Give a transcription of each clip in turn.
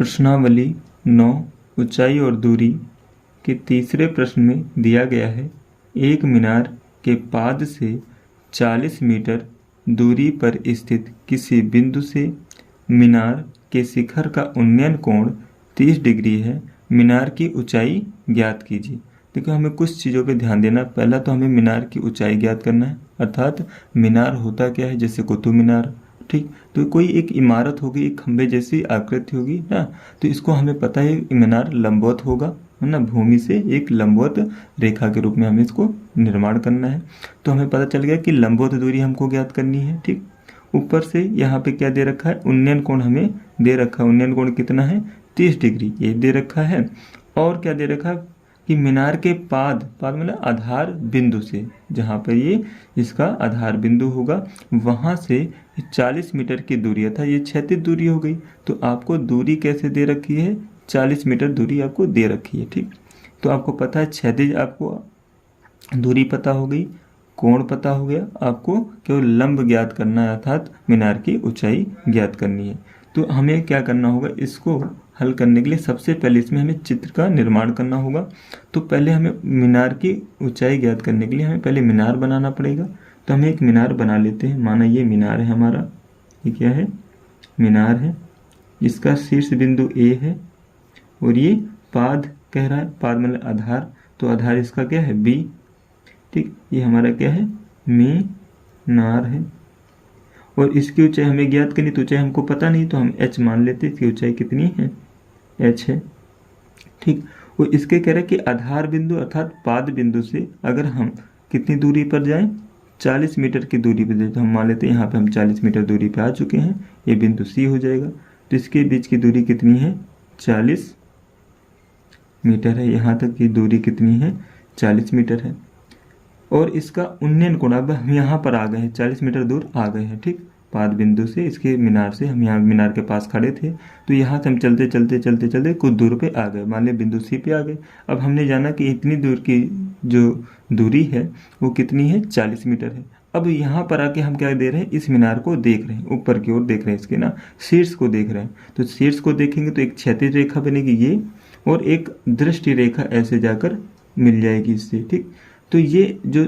प्रश्नावली 9 ऊंचाई और दूरी के तीसरे प्रश्न में दिया गया है, एक मीनार के पाद से 40 मीटर दूरी पर स्थित किसी बिंदु से मीनार के शिखर का उन्नयन कोण 30 डिग्री है। मीनार की ऊंचाई ज्ञात कीजिए। देखो, हमें कुछ चीज़ों पे ध्यान देना। पहला तो हमें मीनार की ऊंचाई ज्ञात करना है, अर्थात मीनार होता क्या है, जैसे कुतुब मीनार, ठीक। तो कोई एक इमारत होगी, एक खंभे जैसी आकृति होगी ना, तो इसको हमें पता है मीनार लंबवत होगा, है ना, भूमि से एक लंबवत रेखा के रूप में हमें इसको निर्माण करना है। तो हमें पता चल गया कि लंबवत दूरी हमको ज्ञात करनी है, ठीक। ऊपर से यहाँ पे क्या दे रखा है, उन्नयन कोण हमें दे रखा है। उन्नयन कोण कितना है, 30 डिग्री, ये दे रखा है। और क्या दे रखा है कि मीनार के पाद मतलब आधार बिंदु से, जहाँ पर ये इसका आधार बिंदु होगा, वहाँ से 40 मीटर की दूरी, अर्थात ये क्षैतिज दूरी हो गई। तो आपको दूरी कैसे दे रखी है, 40 मीटर दूरी आपको दे रखी है, ठीक। तो आपको पता है क्षैतिज, आपको दूरी पता हो गई, कोण पता हो गया, आपको केवल लंब ज्ञात करना है, अर्थात मीनार की ऊंचाई ज्ञात करनी है। तो हमें क्या करना होगा, इसको हल करने के लिए सबसे पहले इसमें हमें चित्र का निर्माण करना होगा। तो पहले हमें मीनार की ऊंचाई ज्ञात करने के लिए हमें पहले मीनार बनाना पड़ेगा। तो हम एक मीनार बना लेते हैं। माना ये मीनार है हमारा, ये क्या है, मीनार है। इसका शीर्ष बिंदु ए है और ये पाद कह रहा है, पाद मतलब आधार, तो आधार इसका क्या है, बी, ठीक। ये हमारा क्या है, मीनार है। और इसकी ऊंचाई हमें ज्ञात करनी, तो ऊंचाई हमको पता नहीं, तो हम h मान लेते हैं। इसकी ऊंचाई कितनी है, h है, ठीक। और इसके कह रहे हैं कि आधार बिंदु अर्थात पाद बिंदु से अगर हम कितनी दूरी पर जाएं, 40 मीटर की दूरी पर जाए, तो हम मान लेते हैं यहाँ पे हम 40 मीटर दूरी पे आ चुके हैं। ये बिंदु C हो जाएगा। तो इसके बीच की दूरी कितनी है, 40 मीटर है। यहाँ तक की दूरी कितनी है, 40 मीटर है। और इसका उन्नयन कोण, अब हम यहाँ पर आ गए हैं, 40 मीटर दूर आ गए हैं, ठीक। पाद बिंदु से, इसके मीनार से, हम यहाँ मीनार के पास खड़े थे, तो यहाँ से हम चलते चलते चलते चलते कुछ दूर पे आ गए, मान लिया बिंदु C पे आ गए। अब हमने जाना कि इतनी दूर की जो दूरी है वो कितनी है, 40 मीटर है। अब यहाँ पर आके हम क्या दे रहे हैं, इस मीनार को देख रहे हैं, ऊपर की ओर देख रहे हैं, इसके ना शीर्ष को देख रहे हैं। तो शीर्ष को देखेंगे तो एक क्षैतिज रेखा बनेगी ये, और एक दृष्टि रेखा ऐसे जाकर मिल जाएगी इससे, ठीक। तो ये जो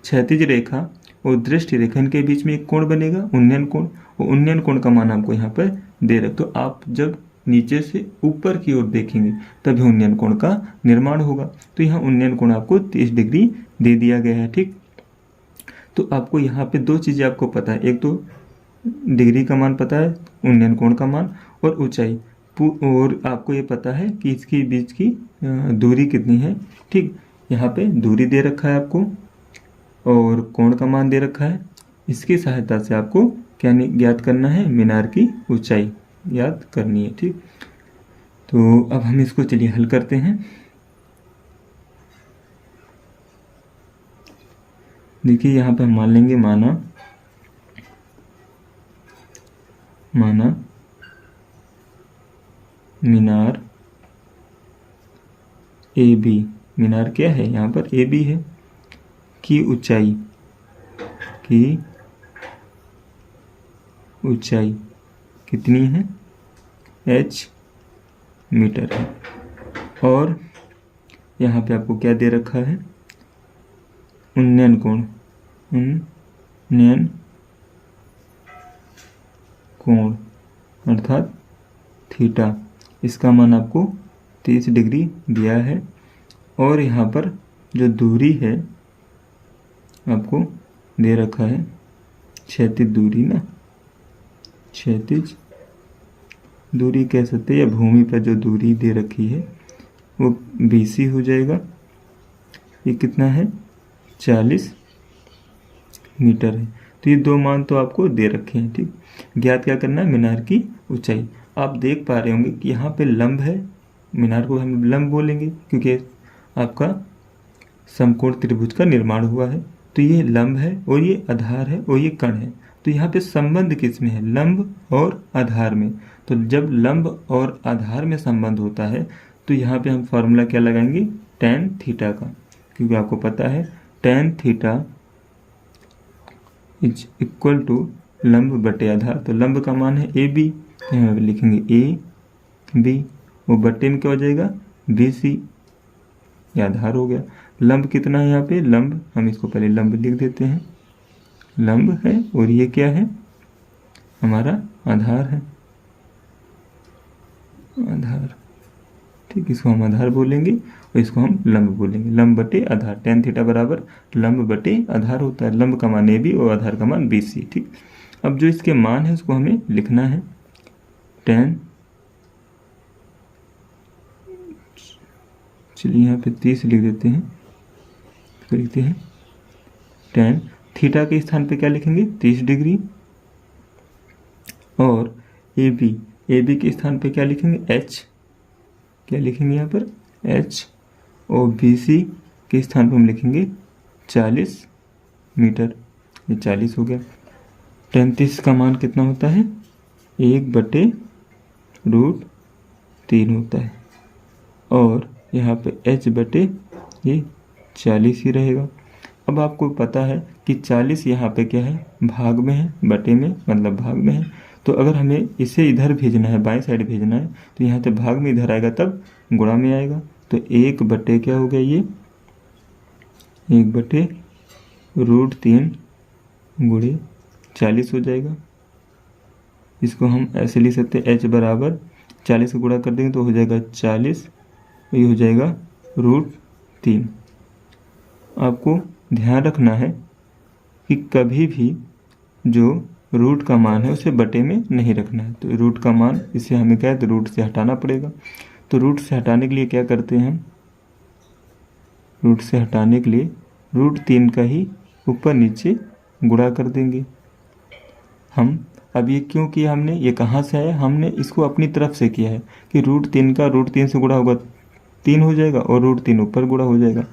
क्षैतिज रेखा और दृष्टि रेखा, इनके बीच में एक कोण बनेगा, उन्नयन कोण। और उन्नयन कोण का मान हमको यहाँ पर दे रहे, तो आप जब नीचे से ऊपर की ओर देखेंगे तभी उन्नयन कोण का निर्माण होगा। तो यहाँ उन्नयन कोण आपको 30 डिग्री दे दिया गया है, ठीक। तो आपको यहाँ पे दो चीज़ें आपको पता है, एक तो डिग्री का मान पता है, उन्नयन कोण का मान, और ऊंचाई, और आपको ये पता है कि इसके बीच की दूरी कितनी है, ठीक। यहाँ पे दूरी दे रखा है आपको और कोण का मान दे रखा है। इसकी सहायता से आपको क्या ज्ञात करना है, मीनार की ऊंचाई ज्ञात करनी है, ठीक। तो अब हम इसको चलिए हल करते हैं। देखिए यहाँ पे हम मान लेंगे, माना मीनार ए बी, मीनार क्या है, यहाँ पर ए बी है, की ऊंचाई कितनी है, h मीटर है। और यहाँ पे आपको क्या दे रखा है, उन्नयन कोण अर्थात थीटा, इसका मान आपको 30 डिग्री दिया है। और यहाँ पर जो दूरी है आपको दे रखा है, क्षैतिज दूरी ना, क्षैतिज दूरी कह सकते हैं, या भूमि पर जो दूरी दे रखी है वो BC हो जाएगा। ये कितना है, 40 मीटर है। तो ये दो मान तो आपको दे रखे हैं, ठीक। ज्ञात क्या करना है, मीनार की ऊंचाई। आप देख पा रहे होंगे कि यहाँ पे लंब है, मीनार को हम लंब बोलेंगे क्योंकि आपका समकोण त्रिभुज का निर्माण हुआ है। तो ये लंब है और ये आधार है और ये कण है। तो यहाँ पे संबंध किस में है, लंब और आधार में। तो जब लंब और आधार में संबंध होता है तो यहाँ पे हम फॉर्मूला क्या लगाएंगे, tan थीटा का, क्योंकि आपको पता है tan theta is equal to लंब बटे आधार। तो लंब का मान है AB, तो यहाँ पे लिखेंगे A बी, वो बट्टे में क्या हो जाएगा, BC, ये आधार हो गया। लंब कितना है यहाँ पे, लंब हम इसको पहले लंब लिख देते हैं, लंब है, और ये क्या है, हमारा आधार है, आधार, ठीक, इसको हम आधार बोलेंगे और इसको हम लंब बोलेंगे। लंब बटे आधार, tan थीटा बराबर लंब बटे आधार होता है। लंब का मान AB और आधार का मान BC, ठीक। अब जो इसके मान है उसको हमें लिखना है, tan, चलिए यहाँ पे 30 लिख देते हैं, तो लिखते हैं tan थीटा के स्थान पे क्या लिखेंगे, 30 डिग्री, और AB के स्थान पे क्या लिखेंगे, H, क्या लिखेंगे यहाँ पर, H, और BC के स्थान पर हम लिखेंगे 40 मीटर, ये 40 हो गया। tan 30 का मान कितना होता है, 1/√3 होता है, और यहाँ पे H बटे ये 40 ही रहेगा। अब आपको पता है कि 40 यहाँ पे क्या है, भाग में है, बटे में मतलब भाग में है, तो अगर हमें इसे इधर भेजना है, बाएं साइड भेजना है, तो यहाँ पे भाग में इधर आएगा तब गुणा में आएगा, तो 1 बटे क्या हो गया, ये 1/√3 गुणे 40 हो जाएगा। इसको हम ऐसे लिख सकते हैं, H बराबर 40 को गुणा कर देंगे तो हो जाएगा 40, ये हो जाएगा √3। आपको ध्यान रखना है कि कभी भी जो रूट का मान है उसे बटे में नहीं रखना है, तो रूट का मान इसे हमें क्या है, तो रूट से हटाना पड़ेगा। तो रूट से हटाने के लिए क्या करते हैं हम, रूट से हटाने के लिए √3 का ही ऊपर नीचे गुणा कर देंगे हम। अब ये क्यों किया हमने, ये कहाँ से आया, हमने इसको अपनी तरफ से किया है कि √3 का √3 से गुणा होगा 3 हो जाएगा, और √3 ऊपर गुणा हो जाएगा।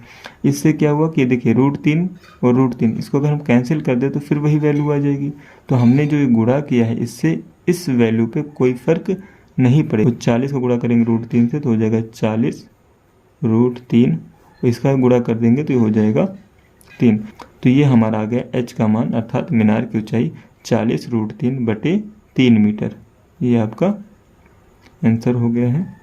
इससे क्या हुआ कि देखिए √3 और √3 इसको अगर हम कैंसिल कर दे तो फिर वही वैल्यू आ जाएगी। तो हमने जो ये गुणा किया है इससे इस वैल्यू पे कोई फर्क नहीं पड़ेगा। तो 40 को गुणा करेंगे √3 से तो हो जाएगा 40 √3, इसका गुणा कर देंगे तो ये हो जाएगा 3। तो ये हमारा आ गया H का मान, अर्थात मीनार की ऊंचाई 40 √3/3 मीटर। ये आपका आंसर हो गया है।